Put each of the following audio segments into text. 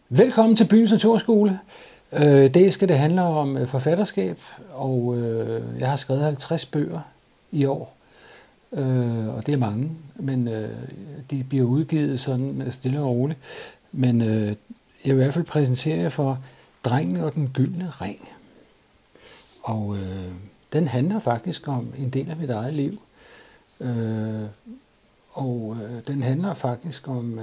Velkommen til Byens Naturskole. Det skal det handle om forfatterskab, og jeg har skrevet 50 bøger i år. Og det er mange, men de bliver udgivet sådan stille og roligt. Men jeg vil i hvert fald præsentere jer for Drengen og den gyldne ring. Og den handler faktisk om en del af mit eget liv. Den handler faktisk om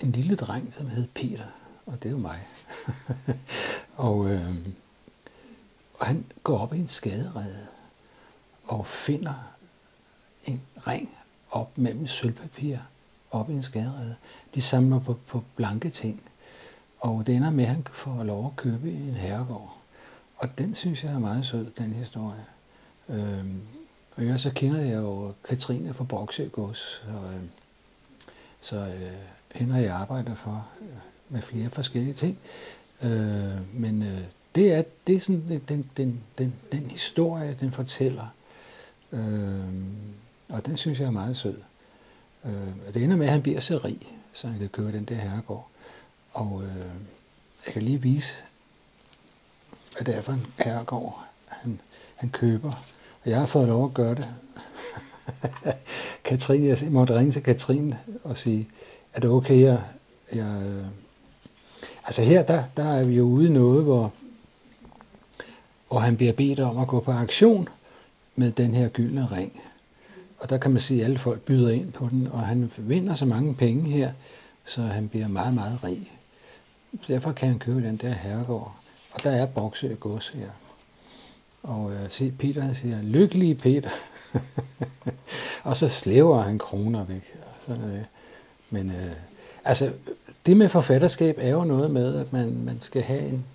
en lille dreng, som hed Peter, og det er jo mig. og han går op i en skaderede og finder en ring op mellem sølvpapir op i en skaderede. De samler på blanke ting, og det ender med, at han får lov at købe en herregård. Og den synes jeg er meget sød, den historie. Og så kender jeg jo Katrine fra Broksø Gods, så hende har jeg arbejdet for med flere forskellige ting. Det er sådan den historie, den fortæller. Og den synes jeg er meget sød. Det ender med, at han bliver så rig, så han kan købe den der herregård. Og jeg kan lige vise, hvad det er for en herregård, han køber. Og jeg har fået lov at gøre det. Katrine, jeg måtte ringe til Katrine og sige, er det okay, altså her, der er vi jo ude i noget, hvor han bliver bedt om at gå på aktion med den her gyldne ring. Og der kan man sige, at alle folk byder ind på den, og han vinder så mange penge her, så han bliver meget, meget rig. Derfor kan han købe den der herregård. Og der er Broksø Gods her. Og Peter, han siger, lykkelige Peter. Og så slæver han kroner væk. Sådan noget. Men det med forfatterskab er jo noget med, at man skal have en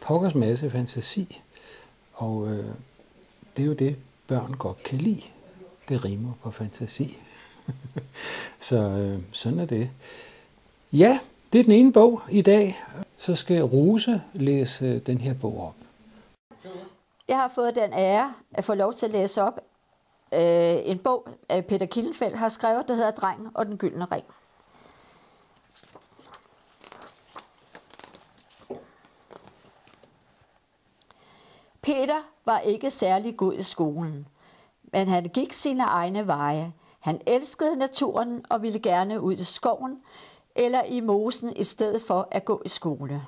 pokkers masse fantasi. Og det er jo det, børn godt kan lide. Det rimer på fantasi. Så sådan er det. Ja, det er den ene bog i dag. Så skal Rose læse den her bog op. Jeg har fået den ære at få lov til at læse op en bog, Peter Kildenfeldt har skrevet, der hedder Drengen og den gyldne ring. Peter var ikke særlig god i skolen, men han gik sine egne veje. Han elskede naturen og ville gerne ud i skoven eller i mosen i stedet for at gå i skole.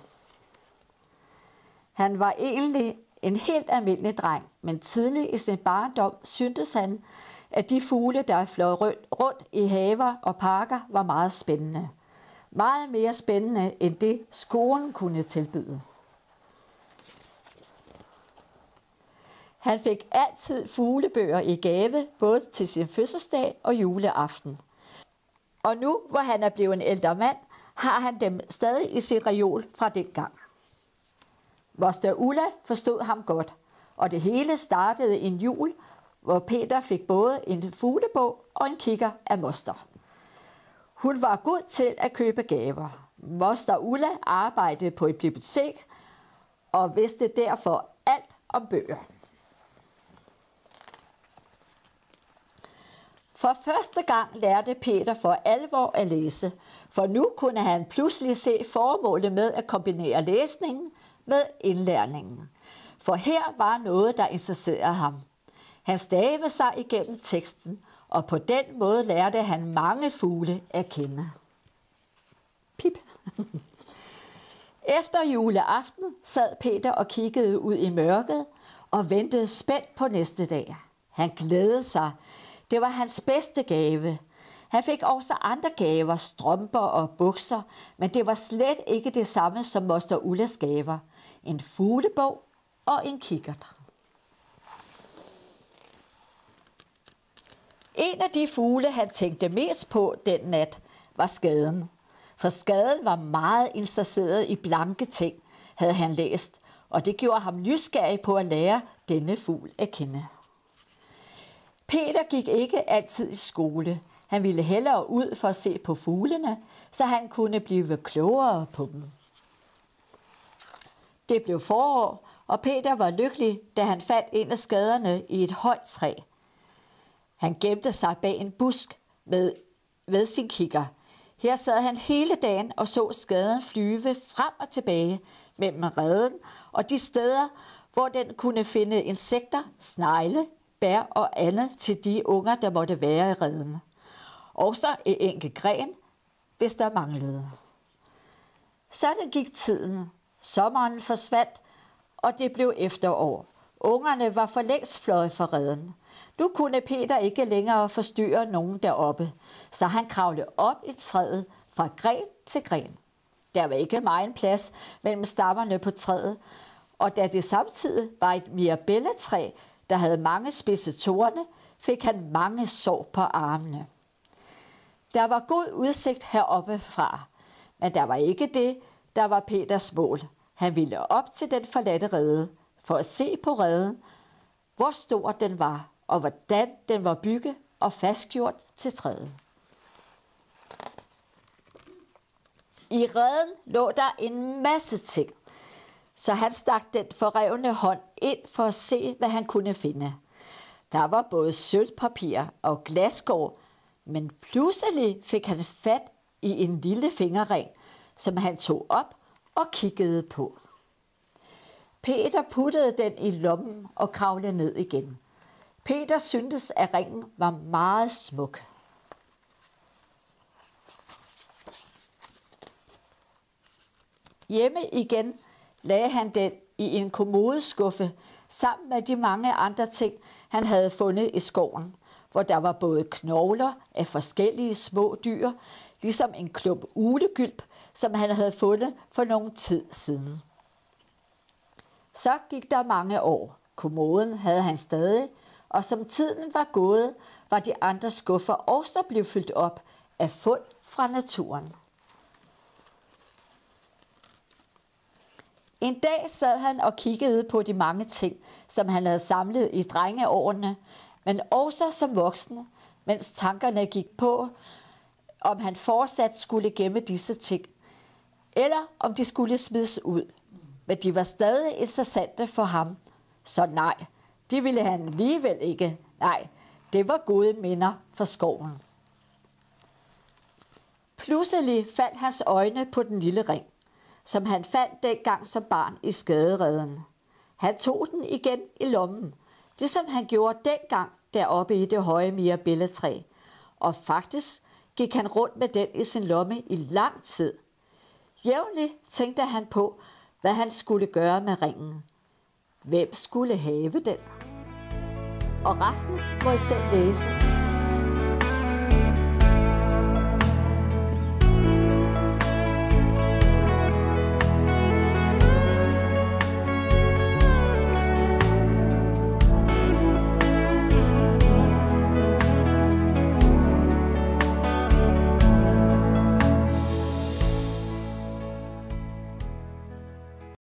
Han var egentlig en helt almindelig dreng, men tidligt i sin barndom syntes han, at de fugle, der fløj rundt i haver og parker, var meget spændende. Meget mere spændende, end det skolen kunne tilbyde. Han fik altid fuglebøger i gave, både til sin fødselsdag og juleaften. Og nu, hvor han er blevet en ældre mand, har han dem stadig i sit reol fra dengang. Moster Ulla forstod ham godt, og det hele startede en jul, hvor Peter fik både en fuglebog og en kigger af moster. Hun var god til at købe gaver. Moster Ulla arbejdede på et bibliotek og vidste derfor alt om bøger. For første gang lærte Peter for alvor at læse, for nu kunne han pludselig se formålet med at kombinere læsningen med indlæringen. For her var noget, der interesserede ham. Han stavede sig igennem teksten, og på den måde lærte han mange fugle at kende. Pip. Efter juleaften sad Peter og kiggede ud i mørket og ventede spændt på næste dag. Han glædede sig. Det var hans bedste gave. Han fik også andre gaver, strømper og bukser, men det var slet ikke det samme som moster Ullas gaver. En fuglebog og en kikkert. En af de fugle, han tænkte mest på den nat, var skaden. For skaden var meget interesseret i blanke ting, havde han læst, og det gjorde ham nysgerrig på at lære denne fugl at kende. Peter gik ikke altid i skole. Han ville hellere ud for at se på fuglene, så han kunne blive klogere på dem. Det blev forår, og Peter var lykkelig, da han fandt en af skaderne i et højt træ. Han gemte sig bag en busk med sin kigger. Her sad han hele dagen og så skaden flyve frem og tilbage mellem reden og de steder, hvor den kunne finde insekter, snegle, bær og andet til de unger, der måtte være i reden. Også en enkelt gren, hvis der manglede. Sådan gik tiden. Sommeren forsvandt, og det blev efterår. Ungerne var for længst fløjet fra reden. Nu kunne Peter ikke længere forstyrre nogen deroppe, så han kravlede op i træet fra gren til gren. Der var ikke meget plads mellem stammerne på træet, og da det samtidig var et mirabelletræ, der havde mange spidse torne, fik han mange sår på armene. Der var god udsigt heroppe fra, men der var ikke det, der var Peters mål. Han ville op til den forladte rede, for at se på reden, hvor stor den var, og hvordan den var bygget og fastgjort til træet. I reden lå der en masse ting, så han stak den forrevne hånd ind for at se, hvad han kunne finde. Der var både sølvpapir og glasskår, men pludselig fik han fat i en lille fingerring, som han tog op og kiggede på. Peter puttede den i lommen og kravlede ned igen. Peter syntes, at ringen var meget smuk. Hjemme igen lagde han den i en kommodeskuffe sammen med de mange andre ting, han havde fundet i skoven, hvor der var både knogler af forskellige små dyr, ligesom en klump ulegylp, som han havde fundet for nogen tid siden. Så gik der mange år. Kommoden havde han stadig, og som tiden var gået, var de andre skuffer også blevet fyldt op af fund fra naturen. En dag sad han og kiggede på de mange ting, som han havde samlet i drengeårene, men også som voksen, mens tankerne gik på, om han fortsat skulle gemme disse ting, eller om de skulle smides ud. Men de var stadig interessante for ham, så nej, de ville han alligevel ikke. Nej, det var gode minder for skoven. Pludselig faldt hans øjne på den lille ring, som han fandt dengang som barn i skadereden. Han tog den igen i lommen, ligesom han gjorde dengang deroppe i det høje mirabelletræ. Og faktisk gik han rundt med den i sin lomme i lang tid. Jævnligt tænkte han på, hvad han skulle gøre med ringen. Hvem skulle have den? Og resten må I selv læse.